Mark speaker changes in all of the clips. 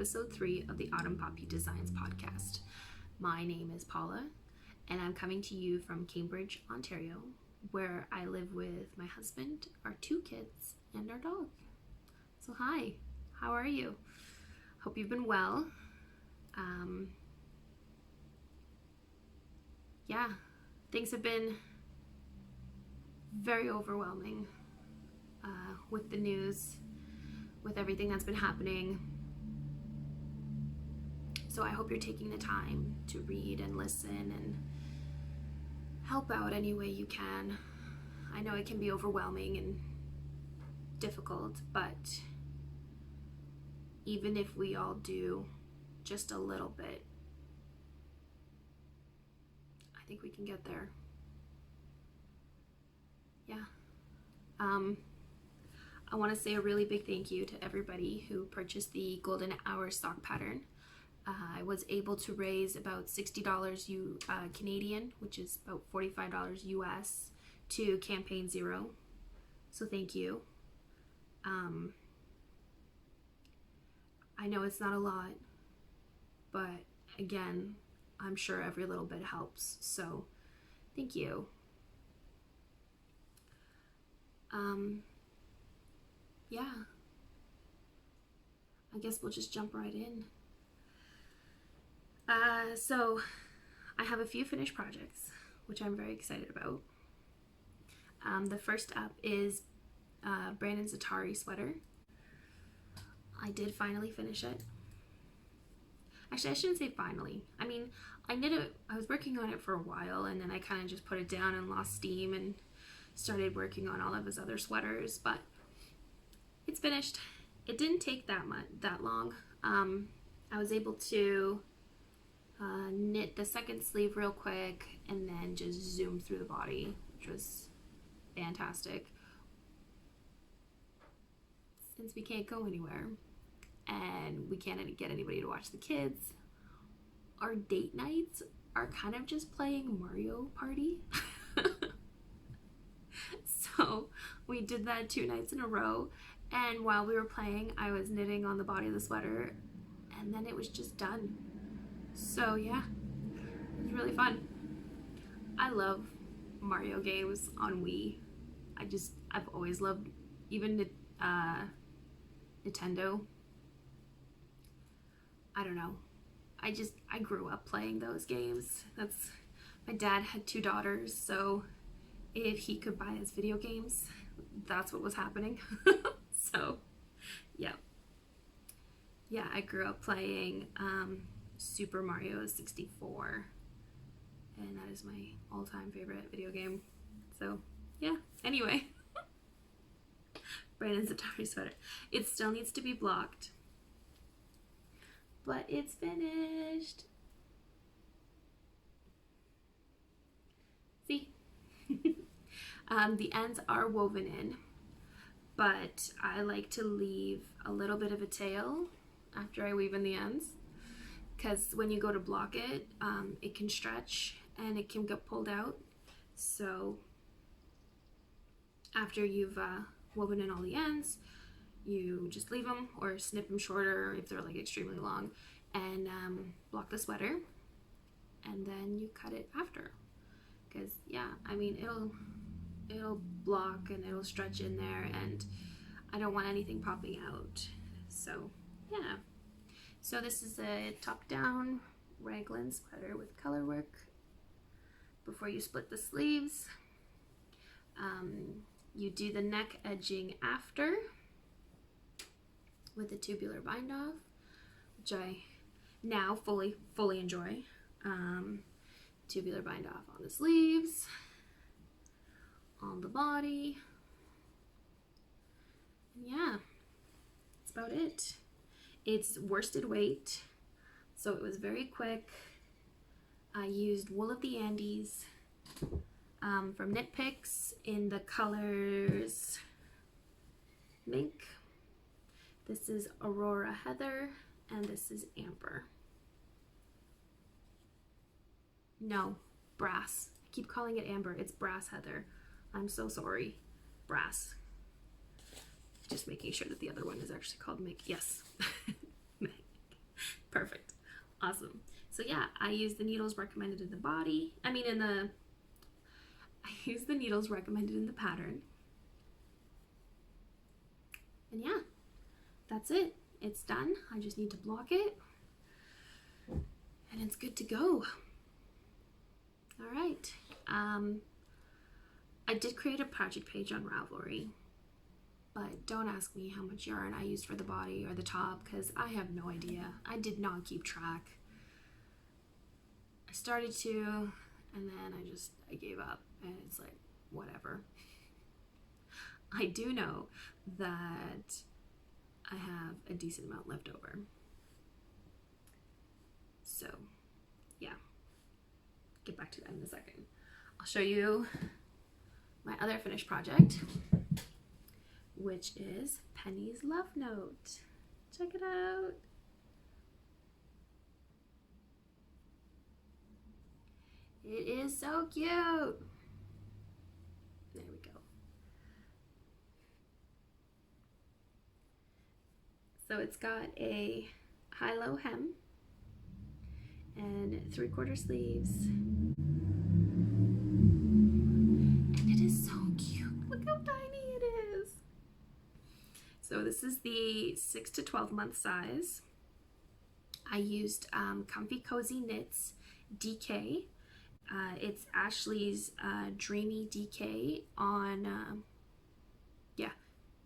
Speaker 1: episode 3 of the Autumn Poppy Designs podcast. My name is Paula, and I'm coming to you from Cambridge, Ontario, where I live with my husband, our 2 kids, and our dog. So hi, how are you? Hope you've been well. Things have been very overwhelming with the news, with everything that's been happening. So I hope you're taking the time to read and listen and help out any way you can. I know it can be overwhelming and difficult, but even if we all do just a little bit, I think we can get there. I want to say a really big thank you to everybody who purchased the Golden Hour sock pattern. I was able to raise about $60 Canadian, which is about $45 US, to Campaign Zero. So thank you. I know it's not a lot, but again, I'm sure every little bit helps. So thank you. I guess we'll just jump right in. So I have a few finished projects, which I'm very excited about. The first up is Brandon's Atari Sweater. I did finally finish it. Actually, I shouldn't say finally. I mean, I was working on it for a while, and then I kind of just put it down and lost steam and started working on all of his other sweaters, but it's finished. It didn't take that long. I was able to knit the second sleeve real quick and then just zoom through the body, which was fantastic. Since we can't go anywhere and we can't get anybody to watch the kids, our date nights are kind of just playing Mario Party. So we did that 2 nights in a row, and while we were playing, I was knitting on the body of the sweater, and then it was just done. So yeah, it was really fun. I love Mario games on Wii. I've always loved even Nintendo. I don't know. I grew up playing those games. My dad had 2 daughters, so if he could buy us video games, that's what was happening. So yeah, I grew up playing Super Mario 64, and that is my all-time favorite video game. So yeah, anyway. Brandon's Atari Sweater. It still needs to be blocked, but it's finished. See? The ends are woven in, but I like to leave a little bit of a tail after I weave in the ends, because when you go to block it, it can stretch and it can get pulled out. So after you've woven in all the ends, you just leave them or snip them shorter if they're like extremely long, and block the sweater, and then you cut it after, because it'll block and it'll stretch in there, and I don't want anything popping out. So yeah, so this is a top down raglan sweater with color work. Before you split the sleeves, you do the neck edging after with a tubular bind off, which I now fully enjoy. Tubular bind off on the sleeves, on the body, and yeah, that's about it. It's worsted weight, so it was very quick. I used wool of the Andes from Knit Picks in the colors mink. This is Aurora Heather, and this is Amber. No, Brass. I keep calling it Amber. It's Brass Heather. I'm so sorry. Brass. Just making sure that the other one is actually called mink. Yes. Perfect. Awesome. So yeah, I use the needles recommended in the body. I use the needles recommended in the pattern. And yeah, that's it. It's done. I just need to block it. And it's good to go. All right. I did create a project page on Ravelry, but don't ask me how much yarn I used for the body or the top because I have no idea. I did not keep track. I started to, and then I gave up, and it's like, whatever. I do know that I have a decent amount left over. So, yeah. Get back to that in a second. I'll show you my other finished project, which is Penny's Love Note. Check it out. It is so cute. There we go. So it's got a high-low hem and 3/4 sleeves. And it is so cute. Look how tiny it is. So this is the 6 to 12 month size. I used Comfy Cozy Knits DK. It's Ashley's Dreamy DK on,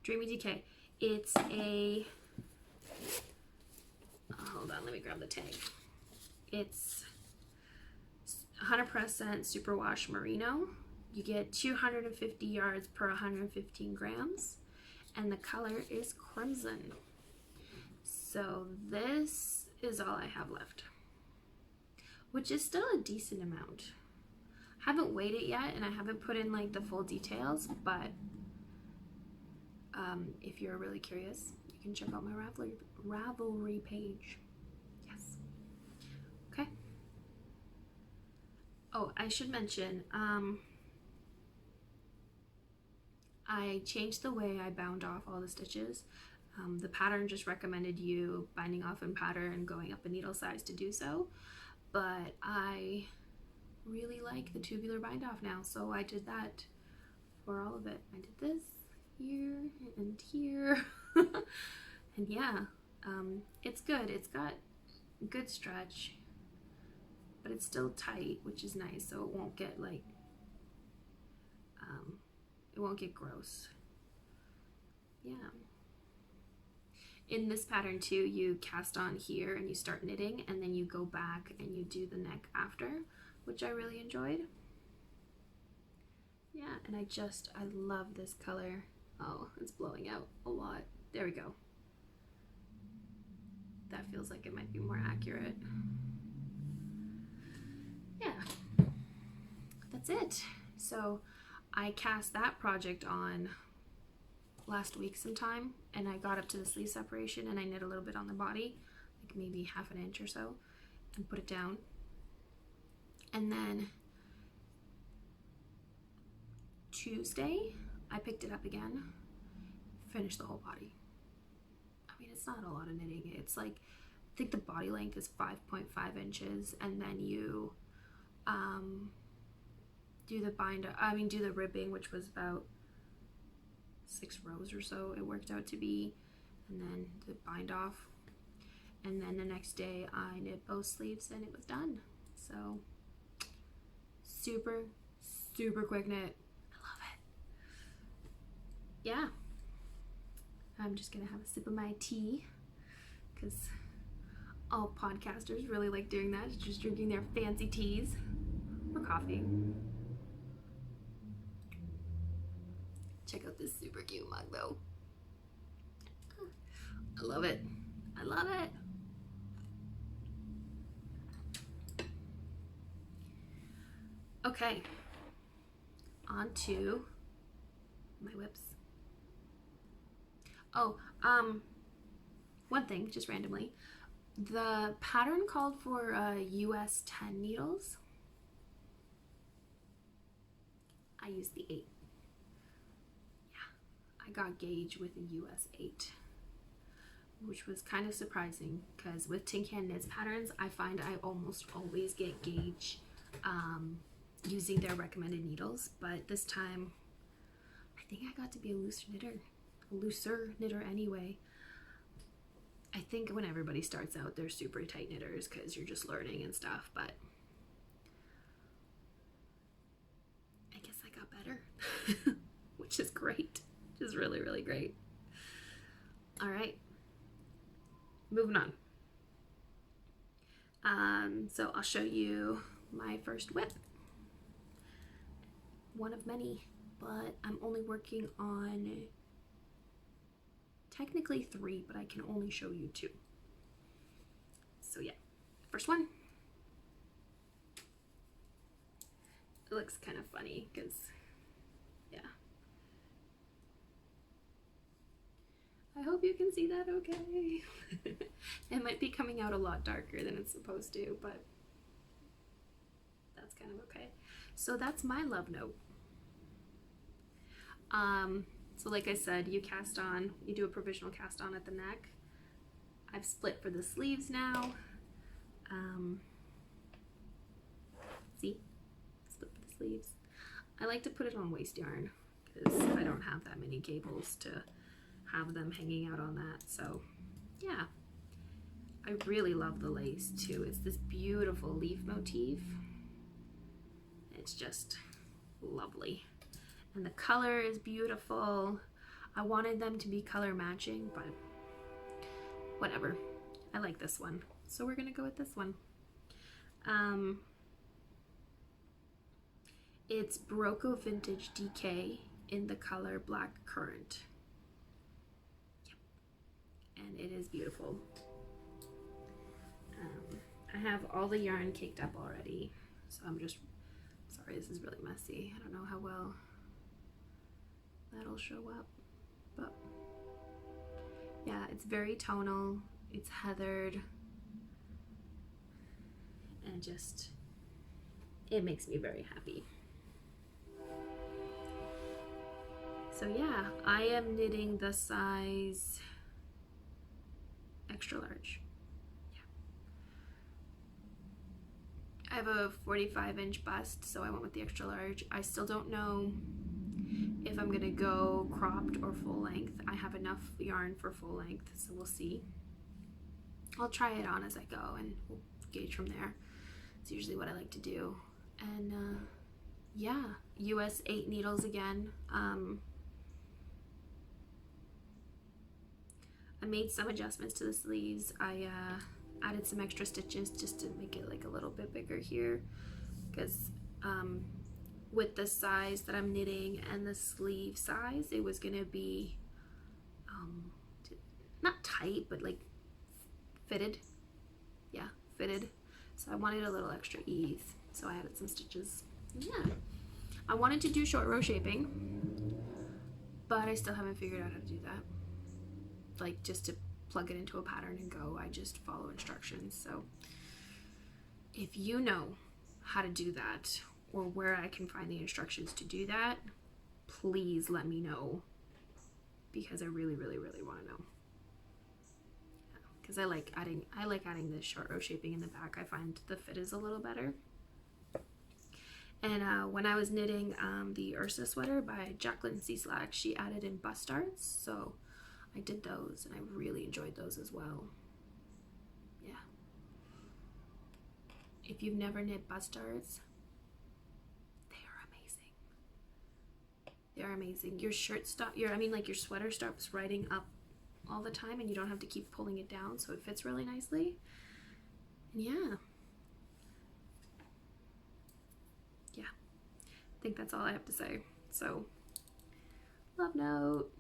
Speaker 1: Dreamy DK. It's a, hold on, let me grab the tag. It's 100% superwash merino. You get 250 yards per 115 grams, and the color is crimson. So this is all I have left, which is still a decent amount. Haven't weighed it yet, and I haven't put in like the full details, but if you're really curious, you can check out my Ravelry page. Yes. Okay. Oh, I should mention, I changed the way I bound off all the stitches. The pattern just recommended you binding off in pattern and going up a needle size to do so, but I really like the tubular bind off now, so I did that for all of it. I did this here and here. And yeah, it's good. It's got good stretch, but it's still tight, which is nice, so it won't get like it won't get gross. Yeah. In this pattern too, you cast on here and you start knitting, and then you go back and you do the neck after, which I really enjoyed. Yeah, and I love this color. Oh, it's blowing out a lot. There we go. That feels like it might be more accurate. Yeah, that's it. So I cast that project on last week sometime, and I got up to the sleeve separation and I knit a little bit on the body, like maybe 1/2 inch or so, and put it down. And then Tuesday I picked it up again, finished the whole body. I mean, it's not a lot of knitting. It's like, I think the body length is 5.5 inches, and then you do the ribbing, which was about 6 rows or so it worked out to be, and then the bind off, and then the next day I knit both sleeves and it was done. So super quick knit. I love it. Yeah, I'm just gonna have a sip of my tea because all podcasters really like doing that, just drinking their fancy teas or coffee. Check out this super cute mug though. I love it. I love it. Okay, on to my whips. Oh, one thing, just randomly. The pattern called for US 10 needles. I used the 8. Yeah, I got gauge with a US 8. which was kind of surprising because with Tin Can Knits patterns, I find I almost always get gauge using their recommended needles, but this time I think I got to be a looser knitter anyway. I think when everybody starts out, they're super tight knitters because you're just learning and stuff, but I guess I got better, which is great, which is really, really great. All right, moving on. So I'll show you my first whip. One of many, but I'm only working on technically 3, but I can only show you 2. So yeah, first one. It looks kind of funny because, yeah. I hope you can see that okay. It might be coming out a lot darker than it's supposed to, but that's kind of okay. So that's my love note. So like I said, you cast on, you do a provisional cast on at the neck. I've split for the sleeves now. See, split for the sleeves. I like to put it on waste yarn because I don't have that many cables to have them hanging out on that. So yeah, I really love the lace too. It's this beautiful leaf motif. It's just lovely. And the color is beautiful. I wanted them to be color matching, but whatever. I like this one. So we're gonna go with this one. It's Barocco Vintage DK in the color Black Currant. Yep. And it is beautiful. I have all the yarn caked up already, so I'm just, sorry, this is really messy. I don't know how well that'll show up, but yeah, it's very tonal, it's heathered, and just, it makes me very happy. So yeah, I am knitting the size extra large. Yeah. I have a 45-inch bust, so I went with the extra large. I still don't know if I'm gonna go cropped or full length. I have enough yarn for full length, so we'll see. I'll try it on as I go and we'll gauge from there. It's usually what I like to do. And yeah, US 8 needles again. I made some adjustments to the sleeves. I added some extra stitches just to make it like a little bit bigger here, because with the size that I'm knitting and the sleeve size, it was gonna be not tight, but like fitted. Yeah, fitted. So I wanted a little extra ease, so I added some stitches. Yeah, I wanted to do short row shaping, but I still haven't figured out how to do that. Like just to plug it into a pattern and go, I just follow instructions. So if you know how to do that, or where I can find the instructions to do that, please let me know, because I really, really, really want to know. Because I like adding the short row shaping in the back. I find the fit is a little better. And when I was knitting the Ursa sweater by Jacqueline C. Slack, she added in bust darts, so I did those and I really enjoyed those as well. Yeah. If you've never knit bust darts, they're amazing. Your shirt your sweater stops riding up all the time and you don't have to keep pulling it down, so it fits really nicely. And yeah. Yeah. I think that's all I have to say. So, love note.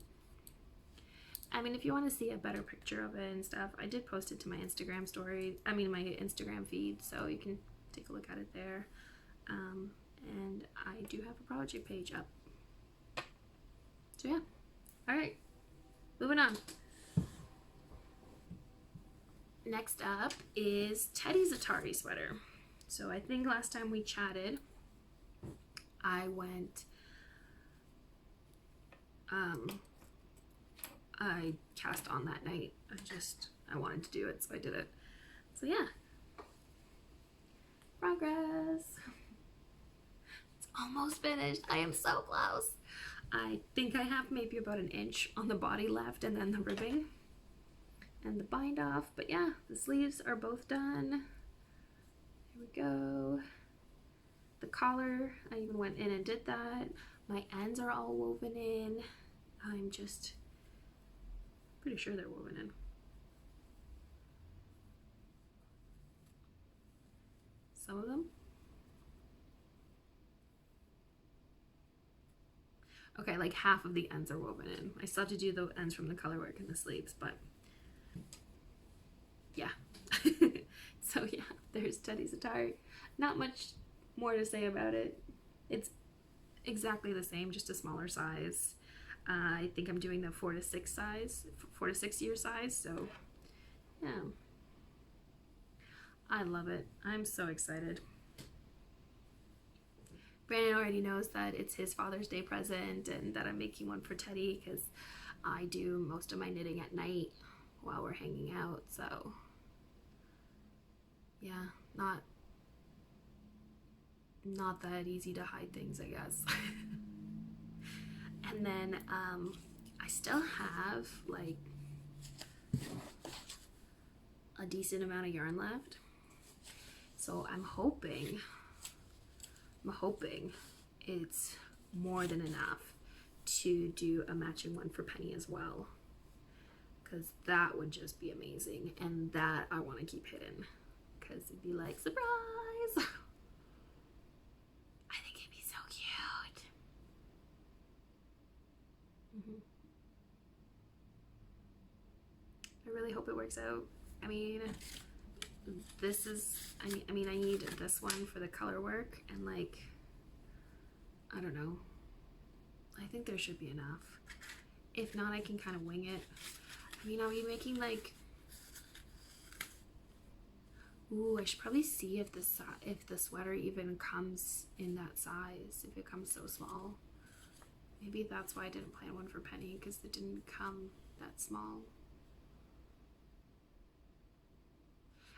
Speaker 1: I mean, if you want to see a better picture of it and stuff, I did post it to my Instagram story, my Instagram feed, so you can take a look at it there. And I do have a project page up. So yeah, all right, moving on. Next up is Teddy's Atari Sweater. So I think last time we chatted, I I cast on that night. I wanted to do it, so I did it. So yeah, progress. It's almost finished. I am so close. I think I have maybe about an inch on the body left, and then the ribbing and the bind off. But yeah, the sleeves are both done. Here we go. The collar, I even went in and did that. My ends are all woven in. I'm just pretty sure they're woven in. Some of them. Okay, like half of the ends are woven in. I still have to do the ends from the color work and the sleeves, but yeah. So yeah, there's Teddy's Atari. Not much more to say about it. It's exactly the same, just a smaller size. I think I'm doing the 4 to 6 size, 4 to 6 year size, so yeah. I love it. I'm so excited. Brandon already knows that it's his Father's Day present and that I'm making one for Teddy because I do most of my knitting at night while we're hanging out, so yeah, not that easy to hide things, I guess. And then I still have like a decent amount of yarn left, so I'm hoping it's more than enough to do a matching one for Penny as well, because that would just be amazing, and that I want to keep hidden because it'd be like, surprise. I think it'd be so cute. I really hope it works out. I mean, this is, I mean, I need this one for the color work, and like, I don't know. I think there should be enough. If not, I can kind of wing it. I mean, I'll be making like, ooh, I should probably see if the sweater even comes in that size, if it comes so small. Maybe that's why I didn't plan one for Penny, because it didn't come that small.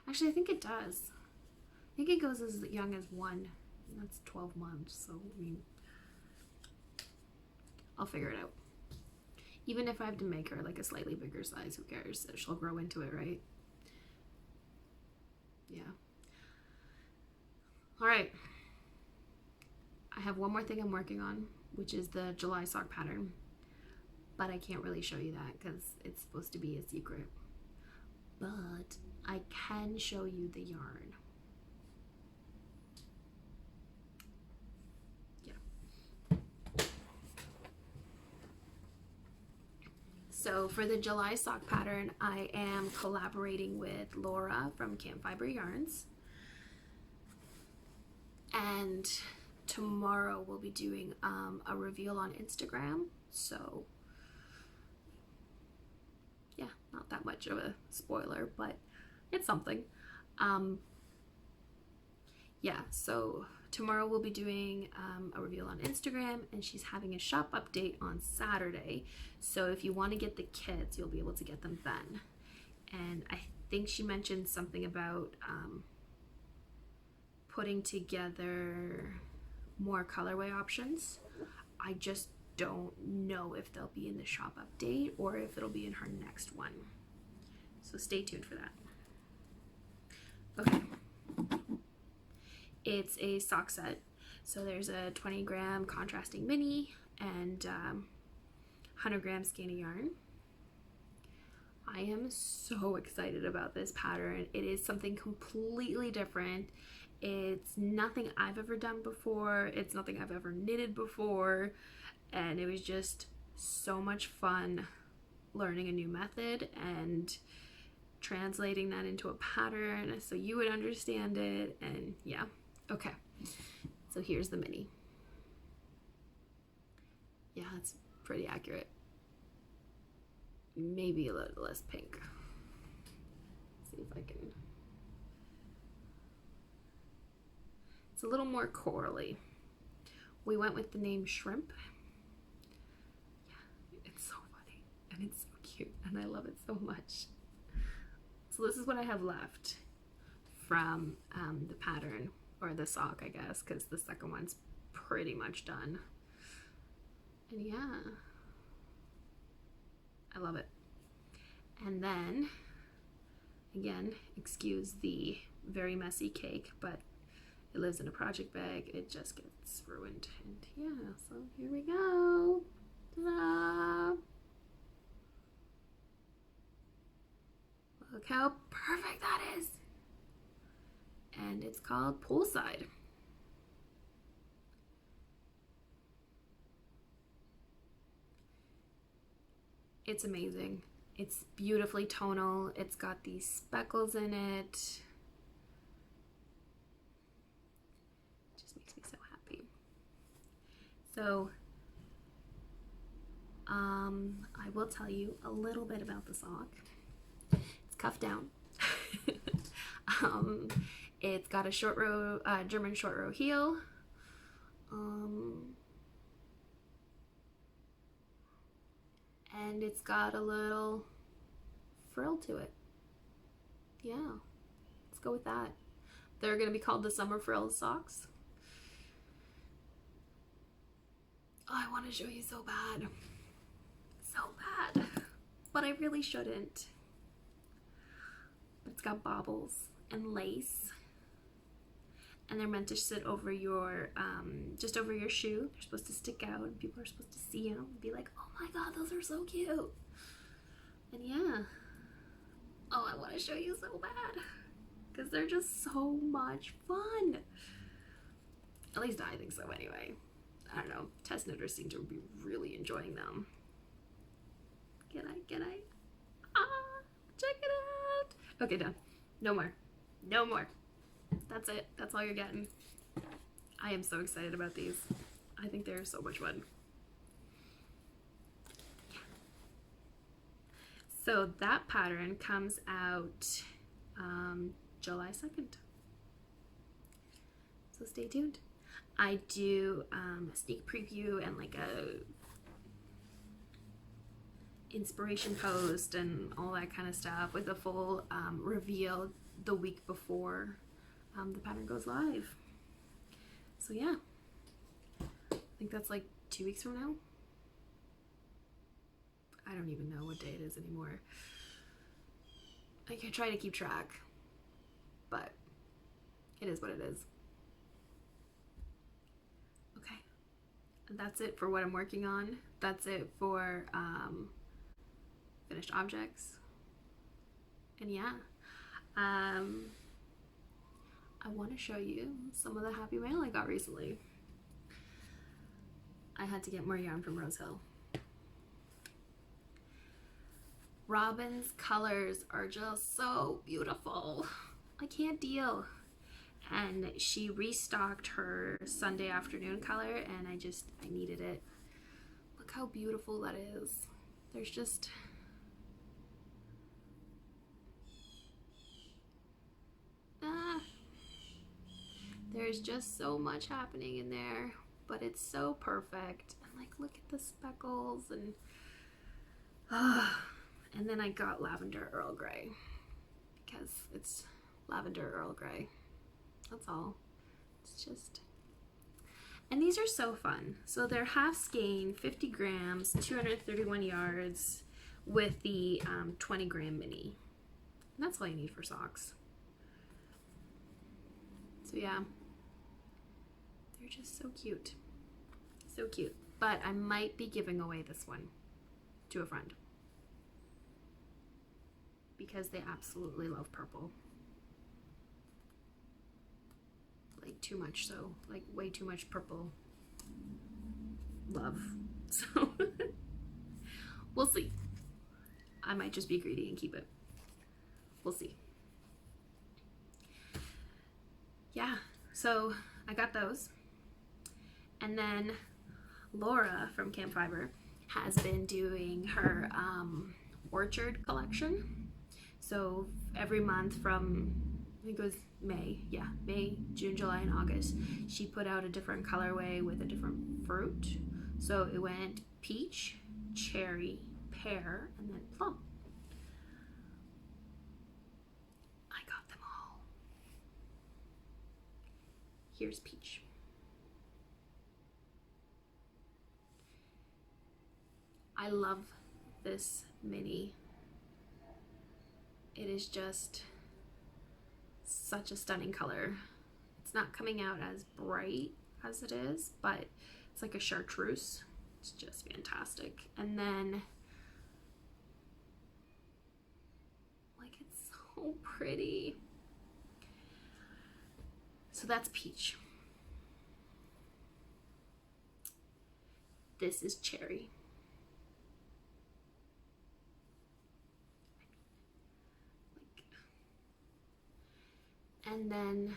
Speaker 1: Actually, I think it does. I think it goes as young as 1, and that's 12 months, so I mean, I'll figure it out. Even if I have to make her like a slightly bigger size, who cares? She'll grow into it, right? Yeah. All right. I have one more thing I'm working on, which is the July sock pattern, but I can't really show you that because it's supposed to be a secret. But I can show you the yarn. Yeah. So for the July sock pattern, I am collaborating with Laura from Campfiber Yarns. And tomorrow we'll be doing a reveal on Instagram. So yeah, not that much of a spoiler, but it's something. Yeah, so tomorrow we'll be doing a reveal on Instagram, and she's having a shop update on Saturday. So if you want to get the kits, you'll be able to get them then. And I think she mentioned something about putting together more colorway options. I just don't know if they'll be in the shop update or if it'll be in her next one. So stay tuned for that. Okay. It's a sock set. So there's a 20-gram contrasting mini and 100-gram skein of yarn. I am so excited about this pattern. It is something completely different. It's nothing I've ever done before. It's nothing I've ever knitted before. And it was just so much fun learning a new method and translating that into a pattern so you would understand it. And yeah, okay. So here's the mini. Yeah, that's pretty accurate. Maybe a little less pink. Let's see if I can. It's a little more corally. We went with the name Shrimp. Yeah, it's so funny and it's so and I love it so much. So this is what I have left from the pattern, or the sock, I guess, because the second one's pretty much done. And yeah, I love it. And then, again, excuse the very messy cake, but it lives in a project bag. It just gets ruined. And yeah, so here we go. Ta-da! Look how perfect that is. And it's called Poolside. It's amazing. It's beautifully tonal. It's got these speckles in it. It just makes me so happy. So, I will tell you a little bit about the sock. It's cuffed down. It's got a short row, German short row heel. And it's got a little frill to it. Yeah, let's go with that. They're gonna be called the summer frill socks. Oh, I want to show you so bad. So bad. But I really shouldn't. It's got baubles and lace. And they're meant to sit over your, just over your shoe. They're supposed to stick out and people are supposed to see them and be like, oh my god, those are so cute. And yeah. Oh, I want to show you so bad. Because they're just so much fun. At least I think so anyway. I don't know. Test knitters seem to be really enjoying them. Can I? Ah, check it out. Okay, done. No more. No more. That's it. That's all you're getting. I am so excited about these. I think they're so much fun. Yeah. So that pattern comes out July 2nd. So stay tuned. I do a sneak preview and like a inspiration post and all that kind of stuff with a full reveal the week before the pattern goes live. So yeah, I think that's like 2 weeks from now. I don't even know what day it is anymore. I can try to keep track, but it is what it is. Okay, that's it for what I'm working on. That's it for finished objects. And yeah, I want to show you some of the happy mail I got recently. I had to get more yarn from Rose Hill. Robin's colors are just so beautiful. I can't deal. And she restocked her Sunday afternoon color and I needed it. Look how beautiful that is. There's just... There's just so much happening in there, but it's so perfect. And like, look at the speckles and then I got lavender Earl Grey because it's lavender Earl Grey. That's all. It's just, and these are so fun. So they're half skein, 50 grams, 231 yards with the 20 gram mini. And that's all you need for socks. So yeah, they're just so cute. So cute. But I might be giving away this one to a friend because they absolutely love purple. Like too much so, like way too much purple love. So we'll see. I might just be greedy and keep it. We'll see. Yeah, so I got those. And then Laura from Campfiber has been doing her orchard collection. So every month from, I think it was May, June, July, and August, she put out a different colorway with a different fruit. So it went peach, cherry, pear, and then plum. here's Peach. I love this mini. It is just such a stunning color. It's not coming out as bright as it is, but it's like a chartreuse. It's just fantastic. And then, like, it's so pretty. So that's Peach. This is Cherry. And then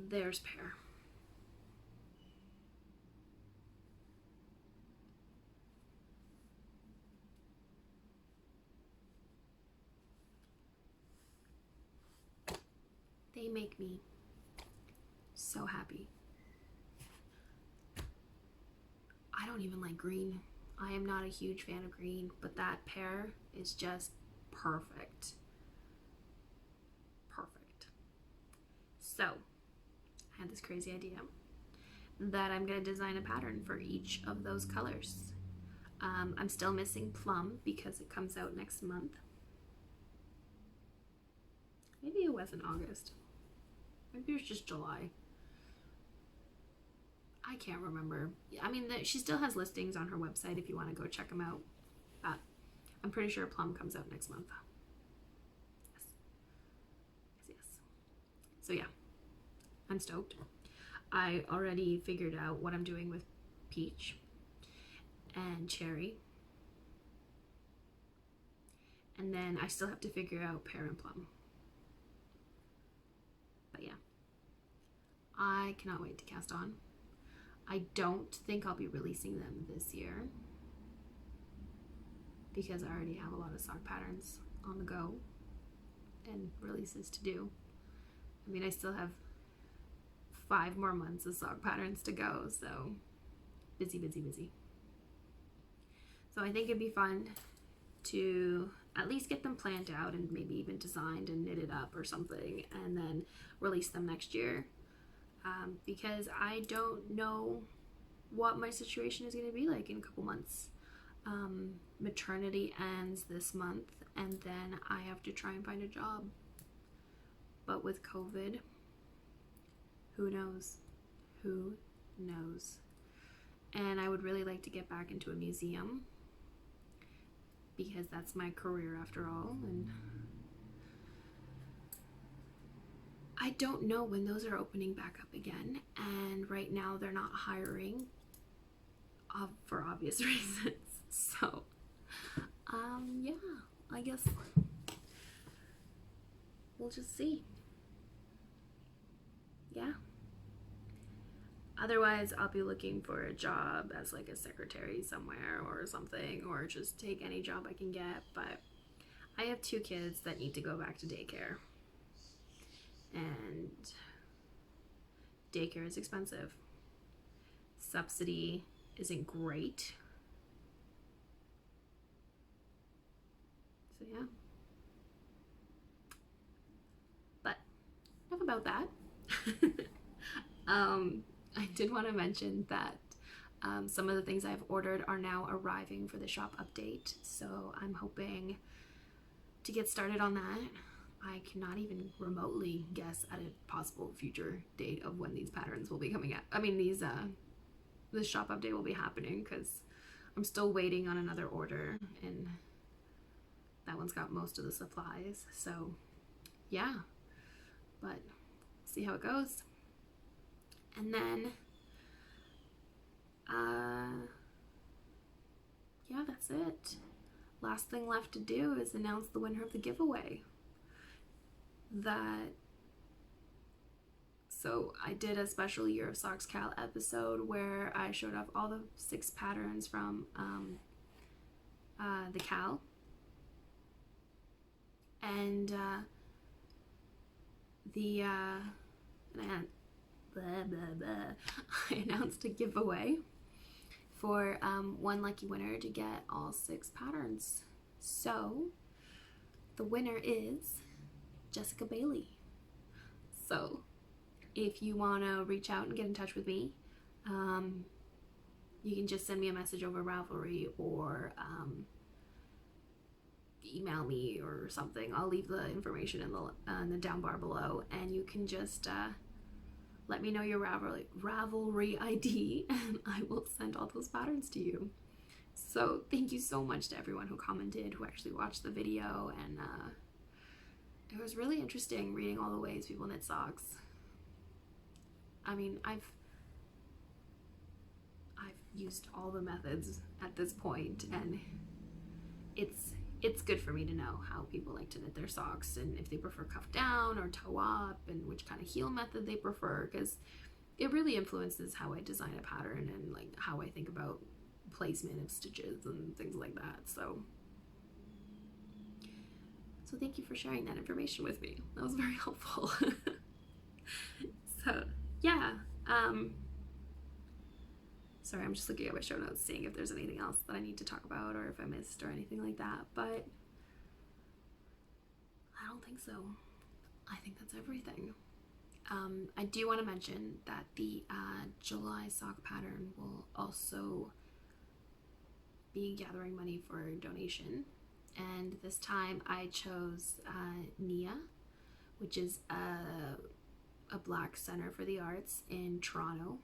Speaker 1: there's Pear. They make me so happy. I don't even like green. I am not a huge fan of green, but that Pear is just perfect. Perfect. So, I had this crazy idea that I'm going to design a pattern for each of those colors. I'm still missing Plum because it comes out next month. Maybe it was in August. Maybe it was just July. I can't remember. I mean, she still has listings on her website if you want to go check them out. But I'm pretty sure Plum comes out next month. Yes. Yes, yes. So yeah, I'm stoked. I already figured out what I'm doing with Peach and Cherry. And then I still have to figure out Pear and Plum. But yeah, I cannot wait to cast on. I don't think I'll be releasing them this year because I already have a lot of sock patterns on the go and releases to do. I mean, I still have 5 more months of sock patterns to go, so busy, busy, busy. So I think it'd be fun to at least get them planned out and maybe even designed and knitted up or something, and then release them next year. Because I don't know what my situation is going to be like in a couple months. Maternity ends this month, and then I have to try and find a job. But with COVID, who knows? Who knows? And I would really like to get back into a museum because that's my career after all. And I don't know when those are opening back up again, and right now they're not hiring for obvious reasons. So, yeah, I guess we'll just see. Yeah. Otherwise, I'll be looking for a job as like a secretary somewhere or something, or just take any job I can get. But I have 2 kids that need to go back to daycare. And daycare is expensive. Subsidy isn't great. So yeah. But enough about that. I did want to mention that some of the things I've ordered are now arriving for the shop update. So I'm hoping to get started on that. I cannot even remotely guess at a possible future date of when these patterns will be coming out. I mean, this shop update will be happening because I'm still waiting on another order, and that one's got most of the supplies. So yeah, but see how it goes. And then yeah, that's it. Last thing left to do is announce the winner of the giveaway. So I did a special Year of Socks Cal episode where I showed off all the 6 patterns from the Cal, and I announced a giveaway for one lucky winner to get all 6 patterns. So the winner is Jessica Bailey. So if you want to reach out and get in touch with me, you can just send me a message over Ravelry or email me or something. I'll leave the information in the down bar below, and you can just let me know your Ravelry ID, and I will send all those patterns to you. So thank you so much to everyone who commented, who actually watched the video, and it was really interesting reading all the ways people knit socks. I mean, I've used all the methods at this point, and it's good for me to know how people like to knit their socks, and if they prefer cuff down or toe up, and which kind of heel method they prefer, because it really influences how I design a pattern and like how I think about placement of stitches and things like that. So thank you for sharing that information with me. That was very helpful. So yeah, sorry, I'm just looking at my show notes, seeing if there's anything else that I need to talk about or if I missed or anything like that, but I don't think so. I think that's everything. I do want to mention that the July sock pattern will also be gathering money for a donation, and this time I chose Nia, which is a Black Center for the Arts in Toronto,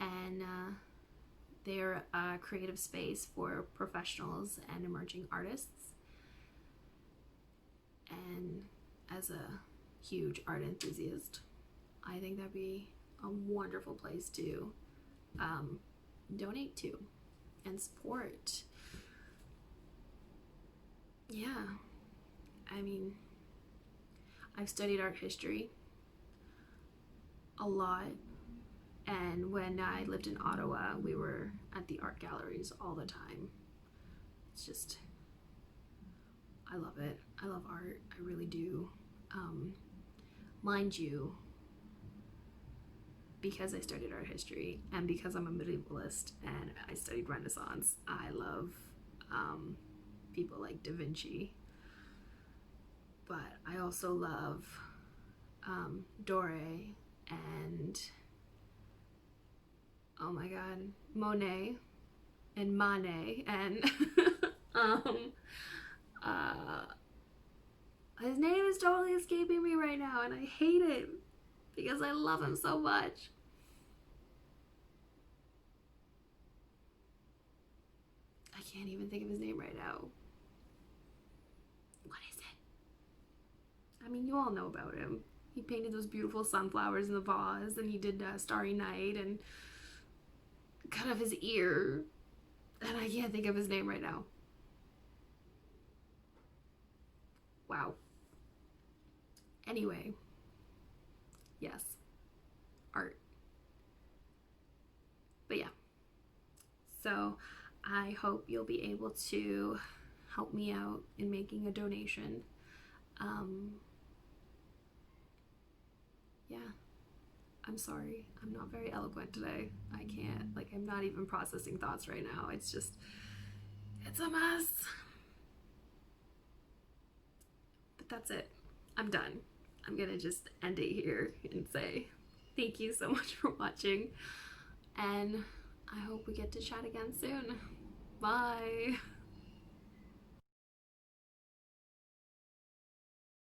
Speaker 1: and they're a creative space for professionals and emerging artists. And as a huge art enthusiast, I think that'd be a wonderful place to donate to and support. Yeah, I mean, I've studied art history a lot, and when I lived in Ottawa, we were at the art galleries all the time. It's just, I love it. I love art. I really do. Mind you, because I studied art history and because I'm a medievalist and I studied Renaissance, I love people like Da Vinci. But I also love Doré and, oh my god, Monet and Manet and his name is totally escaping me right now, and I hate it because I love him so much. I can't even think of his name right now. What is it? I mean, you all know about him. He painted those beautiful sunflowers in the vase, and he did Starry Night and cut off his ear, and I can't think of his name right now. Wow. Anyway, yes, art. But yeah, so I hope you'll be able to help me out in making a donation. Yeah, I'm sorry, I'm not very eloquent today. I can't, like, I'm not even processing thoughts right now. It's just, it's a mess. But that's it. I'm done. I'm gonna just end it here and say thank you so much for watching, and I hope we get to chat again soon. Bye.